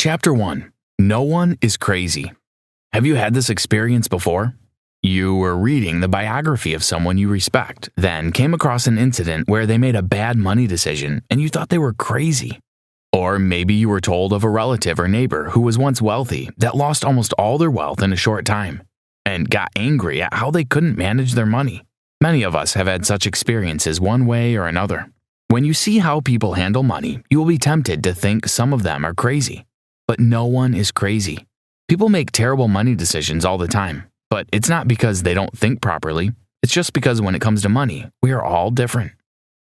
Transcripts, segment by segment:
Chapter 1. No one is crazy. Have you had this experience before? You were reading the biography of someone you respect, then came across an incident where they made a bad money decision and you thought they were crazy. Or maybe you were told of a relative or neighbor who was once wealthy that lost almost all their wealth in a short time and got angry at how they couldn't manage their money. Many of us have had such experiences one way or another. When you see how people handle money, you will be tempted to think some of them are crazy. But no one is crazy. People make terrible money decisions all the time, but it's not because they don't think properly. It's just because when it comes to money, we are all different.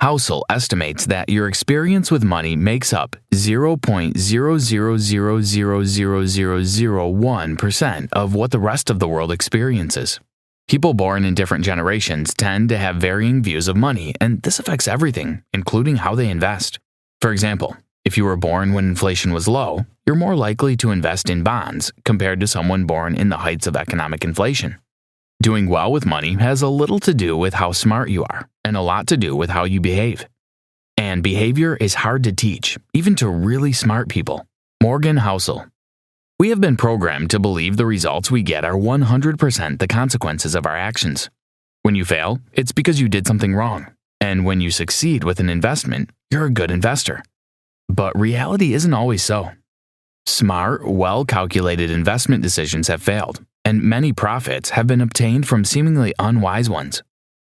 Housel estimates that your experience with money makes up 0.0000001% of what the rest of the world experiences. People born in different generations tend to have varying views of money, and this affects everything, including how they invest. For example, if you were born when inflation was low, you're more likely to invest in bonds compared to someone born in the heights of economic inflation. Doing well with money has a little to do with how smart you are, and a lot to do with how you behave. And behavior is hard to teach, even to really smart people. Morgan Housel. We have been programmed to believe the results we get are 100% the consequences of our actions. When you fail, it's because you did something wrong. And when you succeed with an investment, you're a good investor. But reality isn't always so. Smart, well-calculated investment decisions have failed, and many profits have been obtained from seemingly unwise ones.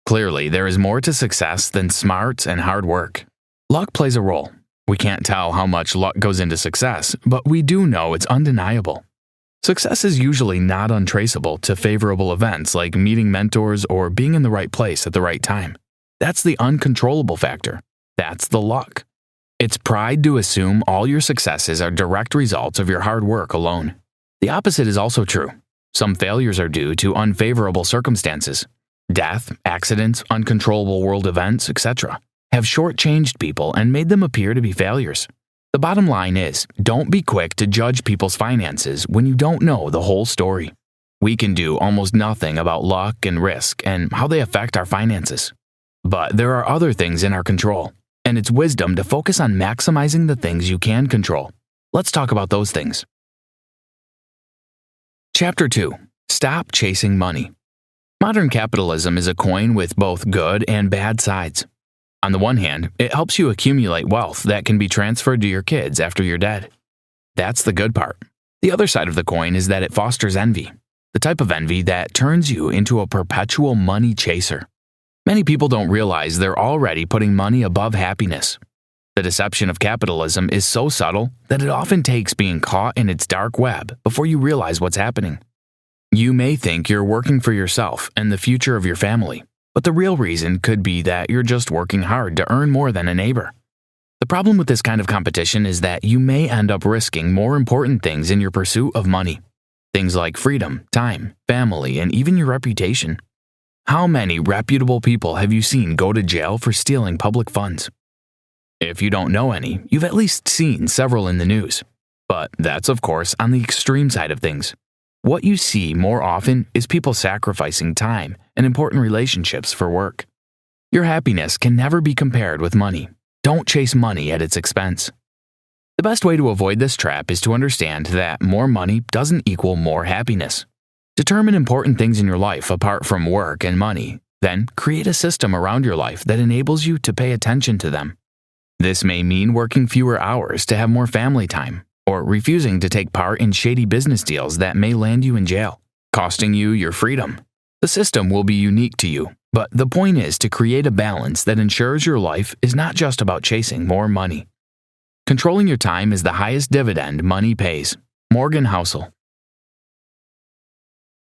Clearly, there is more to success than smarts and hard work. Luck plays a role. We can't tell how much luck goes into success, but we do know it's undeniable. Success is usually not untraceable to favorable events like meeting mentors or being in the right place at the right time. That's the uncontrollable factor. That's the luck. It's pride to assume all your successes are direct results of your hard work alone. The opposite is also true. Some failures are due to unfavorable circumstances. Death, accidents, uncontrollable world events, etc. have shortchanged people and made them appear to be failures. The bottom line is, don't be quick to judge people's finances when you don't know the whole story. We can do almost nothing about luck and risk and how they affect our finances. But there are other things in our control. And it's wisdom to focus on maximizing the things you can control. Let's talk about those things. Chapter 2. Stop chasing money. Modern capitalism is a coin with both good and bad sides. On the one hand, it helps you accumulate wealth that can be transferred to your kids after you're dead. That's the good part. The other side of the coin is that it fosters envy, the type of envy that turns you into a perpetual money chaser. Many people don't realize they're already putting money above happiness. The deception of capitalism is so subtle that it often takes being caught in its dark web before you realize what's happening. You may think you're working for yourself and the future of your family, but the real reason could be that you're just working hard to earn more than a neighbor. The problem with this kind of competition is that you may end up risking more important things in your pursuit of money. Things like freedom, time, family, and even your reputation. How many reputable people have you seen go to jail for stealing public funds? If you don't know any, you've at least seen several in the news. But that's, of course, on the extreme side of things. What you see more often is people sacrificing time and important relationships for work. Your happiness can never be compared with money. Don't chase money at its expense. The best way to avoid this trap is to understand that more money doesn't equal more happiness. Determine important things in your life apart from work and money, then create a system around your life that enables you to pay attention to them. This may mean working fewer hours to have more family time, or refusing to take part in shady business deals that may land you in jail, costing you your freedom. The system will be unique to you, but the point is to create a balance that ensures your life is not just about chasing more money. Controlling your time is the highest dividend money pays. Morgan Housel.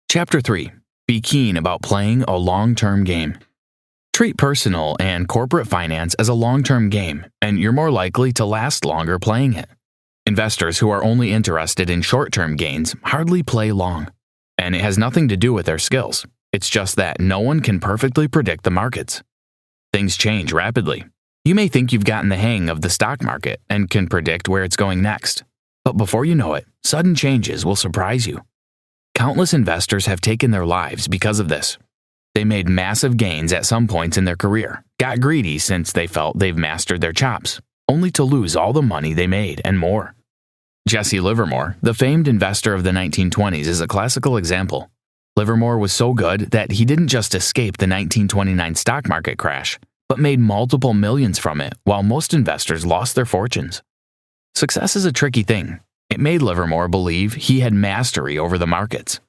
Chapter 3. Be keen about playing a long-term game. Treat personal and corporate finance as a long-term game, and you're more likely to last longer playing it. Investors who are only interested in short-term gains hardly play long. And it has nothing to do with their skills. It's just that no one can perfectly predict the markets. Things change rapidly. You may think you've gotten the hang of the stock market and can predict where it's going next. But before you know it, sudden changes will surprise you. Countless investors have taken their lives because of this. They made massive gains at some points in their career, got greedy since they felt they've mastered their chops, only to lose all the money they made and more. Jesse Livermore, the famed investor of the 1920s, is a classical example. Livermore was so good that he didn't just escape the 1929 stock market crash, but made multiple millions from it while most investors lost their fortunes. Success is a tricky thing. It made Livermore believe he had mastery over the markets.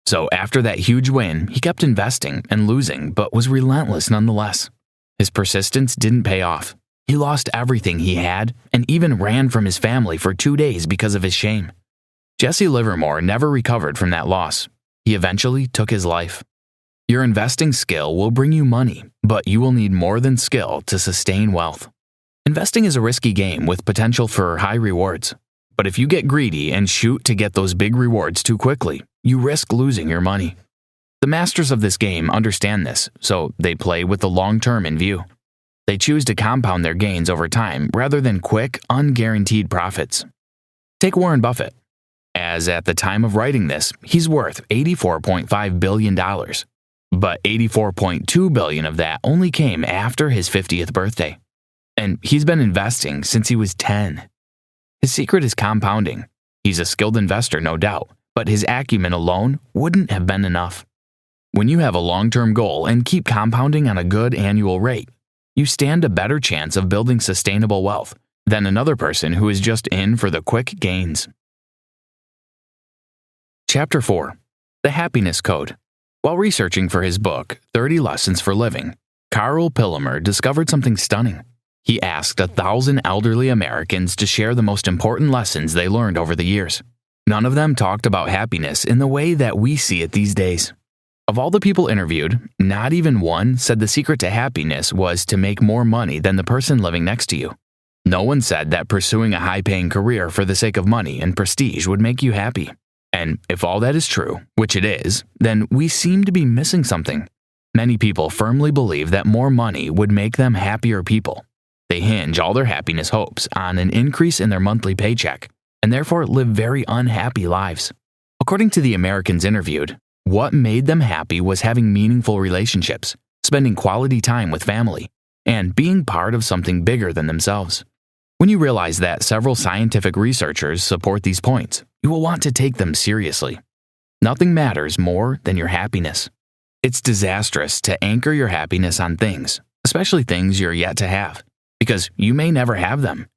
So after that huge win, he kept investing and losing, but was relentless nonetheless. His persistence didn't pay off. He lost everything he had and even ran from his family for 2 days because of his shame. Jesse Livermore never recovered from that loss. He eventually took his life. Your investing skill will bring you money, but you will need more than skill to sustain wealth. Investing is a risky game with potential for high rewards. But if you get greedy and shoot to get those big rewards too quickly, you risk losing your money. The masters of this game understand this, so they play with the long term in view. They choose to compound their gains over time rather than quick, unguaranteed profits. Take Warren Buffett. As at the time of writing this, he's worth $84.5 billion. But $84.2 billion of that only came after his 50th birthday. And he's been investing since he was 10. His secret is compounding. He's a skilled investor, no doubt, but his acumen alone wouldn't have been enough. When you have a long-term goal and keep compounding on a good annual rate, you stand a better chance of building sustainable wealth than another person who is just in for the quick gains. Chapter 4. The Happiness Code. While researching for his book, 30 Lessons for Living, Karl Pillemer discovered something stunning. He asked 1,000 elderly Americans to share the most important lessons they learned over the years. None of them talked about happiness in the way that we see it these days. Of all the people interviewed, not even one said the secret to happiness was to make more money than the person living next to you. No one said that pursuing a high-paying career for the sake of money and prestige would make you happy. And if all that is true, which it is, then we seem to be missing something. Many people firmly believe that more money would make them happier people. They hinge all their happiness hopes on an increase in their monthly paycheck, and therefore live very unhappy lives. According to the Americans interviewed, what made them happy was having meaningful relationships, spending quality time with family, and being part of something bigger than themselves. When you realize that several scientific researchers support these points, you will want to take them seriously. Nothing matters more than your happiness. It's disastrous to anchor your happiness on things, especially things you're yet to have, because you may never have them.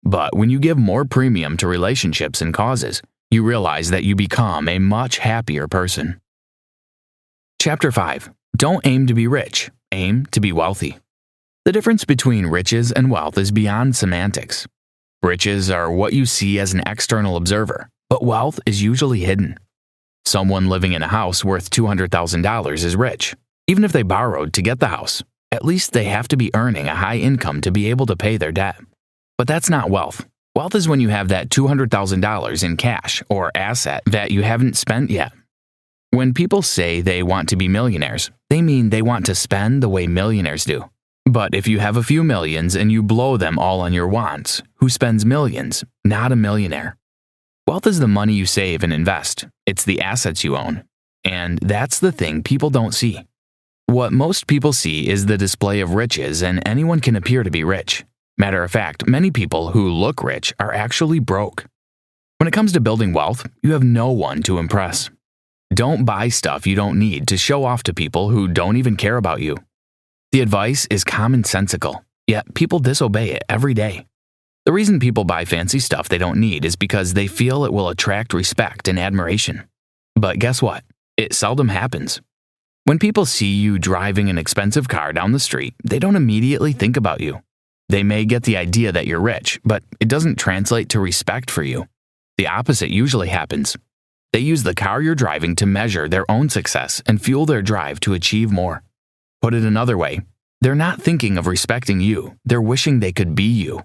But when you give more premium to relationships and causes, you realize that you become a much happier person. Chapter 5. Don't aim to be rich, aim to be wealthy. The difference between riches and wealth is beyond semantics. Riches are what you see as an external observer, but wealth is usually hidden. Someone living in a house worth $200,000 is rich, even if they borrowed to get the house. At least they have to be earning a high income to be able to pay their debt. But that's not wealth. Wealth is when you have that $200,000 in cash or asset that you haven't spent yet. When people say they want to be millionaires, they mean they want to spend the way millionaires do. But if you have a few millions and you blow them all on your wants, who spends millions, not a millionaire. Wealth is the money you save and invest. It's the assets you own. And that's the thing people don't see. What most people see is the display of riches, and anyone can appear to be rich. Matter of fact, many people who look rich are actually broke. When it comes to building wealth, you have no one to impress. Don't buy stuff you don't need to show off to people who don't even care about you. The advice is commonsensical, yet people disobey it every day. The reason people buy fancy stuff they don't need is because they feel it will attract respect and admiration. But guess what? It seldom happens. When people see you driving an expensive car down the street, they don't immediately think about you. They may get the idea that you're rich, but it doesn't translate to respect for you. The opposite usually happens. They use the car you're driving to measure their own success and fuel their drive to achieve more. Put it another way, they're not thinking of respecting you, they're wishing they could be you.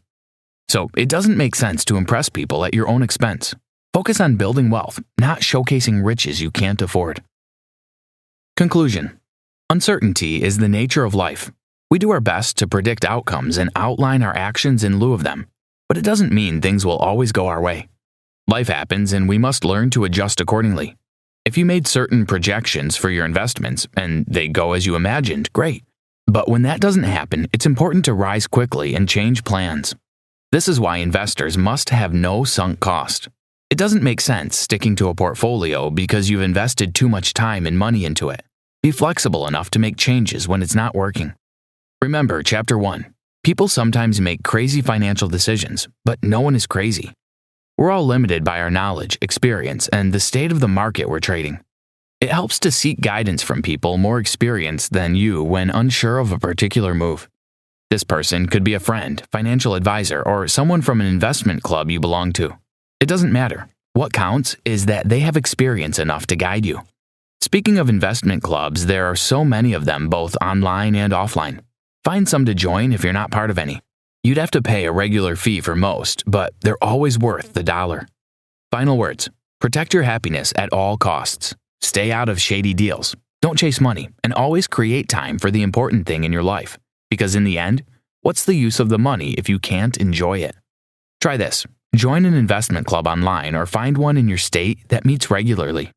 So it doesn't make sense to impress people at your own expense. Focus on building wealth, not showcasing riches you can't afford. Conclusion. Uncertainty is the nature of life. We do our best to predict outcomes and outline our actions in lieu of them, but it doesn't mean things will always go our way. Life happens and we must learn to adjust accordingly. If you made certain projections for your investments and they go as you imagined, great. But when that doesn't happen, it's important to rise quickly and change plans. This is why investors must have no sunk cost. It doesn't make sense sticking to a portfolio because you've invested too much time and money into it. Be flexible enough to make changes when it's not working. Remember, Chapter 1. People sometimes make crazy financial decisions, but no one is crazy. We're all limited by our knowledge, experience, and the state of the market we're trading. It helps to seek guidance from people more experienced than you when unsure of a particular move. This person could be a friend, financial advisor, or someone from an investment club you belong to. It doesn't matter. What counts is that they have experience enough to guide you. Speaking of investment clubs, there are so many of them both online and offline. Find some to join if you're not part of any. You'd have to pay a regular fee for most, but they're always worth the dollar. Final words. Protect your happiness at all costs. Stay out of shady deals. Don't chase money, and always create time for the important thing in your life. Because in the end, what's the use of the money if you can't enjoy it? Try this. Join an investment club online or find one in your state that meets regularly.